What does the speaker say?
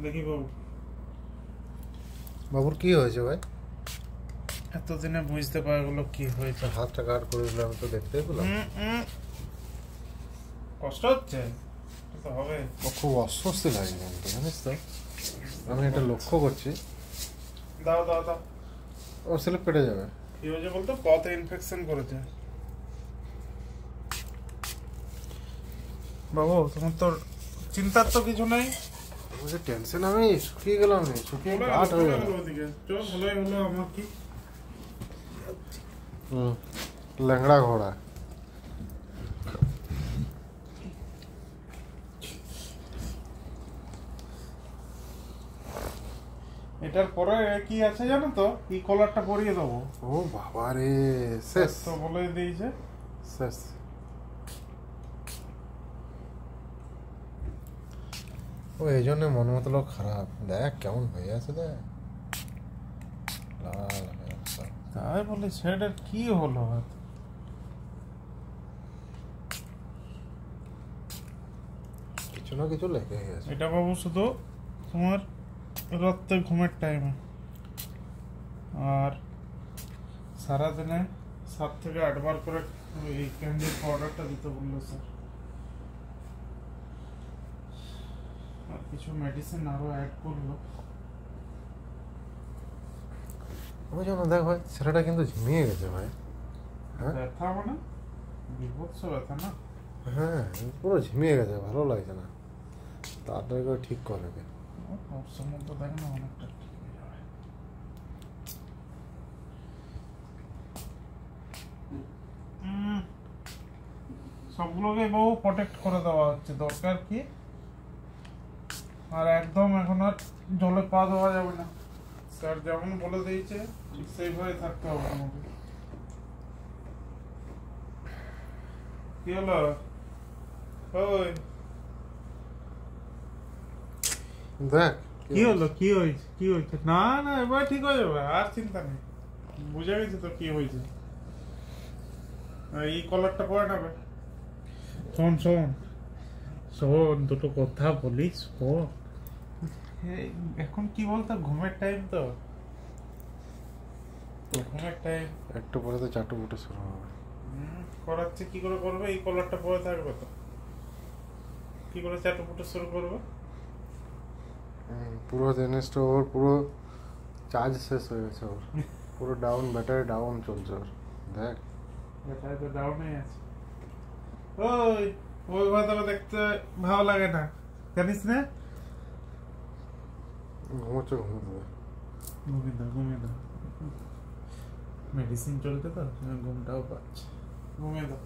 দেখি বাবু, বাবুর কি হয়েছে ভাই? এতদিনে বুঝতে পারা গেল কি হয়েছে। হাতটা কাট করে দিলাম তো, দেখতেই পেলাম। কষ্ট হচ্ছে তো হবে। ও খুব অস্বস্তি লাগে কিন্তু, জানিস তো, আমি এটা লক্ষ্য করছি। দাও দাও দাও। ওর স্লিপ কেটে যাবে। কি হয়েছে বলতো, পথে ইনফেকশন করেছে। বাবু তোমার তো চিন্তার তো কিছু নেই। যে টেনশন, আমি শুকিয়ে গেলাম, শুকিয়ে কাঠ হয়ে গেল। চল ভালোই হলো। আমার কি ল্যাংড়া ঘোড়া। এটার পরে কি আছে জানো তো, এই কলারটা পরিয়ে দেবো। ও বাবা রে, শেষ তো বলে দিয়েছে শেষ। ও এই জন্য মন মতো লোক খারাপ, দেখ কেমন হয়ে আছে, দেখ লাল হয়ে আছে। তাই বলে সেটার কি হলো? কিছু না কিছু লেগে গেছে। এটা বাবু শুধু তোমার রাত্রে ঘুমের টাইমে, আর সারাদিনে 7 থেকে 8 বার করে এই ক্যান্ডির পাউডারটা দিতে বললো স্যার। আর কিছু মেডিসিন আরো অ্যাড করলো। ওই জন্য দেখ ভাই, ছেলেটা কিন্তু ঝিমিয়ে গেছে ভাই। হ্যাঁ ব্যথা মানে বিভৎস ব্যথা না? হ্যাঁ, পুরো ঝিমিয়ে গেছে, ভালো লাগছে না। তাড়াতাড়ি করে ঠিক করে দে। ওর সম্বন্ধ দেখ না, অনেকটা ঠিক হয়ে যাবে। সবগুলোকে বহু প্রোটেক্ট করে দেওয়া হচ্ছে, দরকার কি। আর একদম এখন আর জলে পা দেওয়া যাবে না, স্যার যেমন বলে দিয়েছে ঠিক সেইভাবে থাকতে হবে আমাকে। কি হলো? ওই দেখ কি হলো, কি হয়েছে, কি হয়েছে? না না, এবার ঠিক হয়ে যাবে, আর চিন্তা নেই। বুঝে গেছি তো কি হয়েছে। এই কলারটা পরে নেবে। শোন শোন শোন, দুটো কথা বলিস। শোন, এখন কি বলতো, ঘুমের টাইম তো, ঘুমের টাইম। একটু পরে তো চাটু বুটে শুরু হবে। করাচ্ছে কি করে করবে? এই কলারটা পরে থাকবে তো, কি করে চাটুপুটো শুরু করবে? পুরো জিনিসটা ওর পুরো চার্জ শেষ হয়ে গেছে, ওর পুরো ডাউন, ব্যাটারি ডাউন চলছে ওর। দেখ ব্যাটারি তো ডাউনে আছে। ওই ওই ভাবে দেখতে ভালো লাগে না, জানিস না? ঘুমোচ্ছে, ঘুমোতে ঘুমিয়ে দাও, ঘুমিয়ে দাও। মেডিসিন চলছে তো, ঘুমটাও পাচ্ছে। ঘুমিয়ে দাও।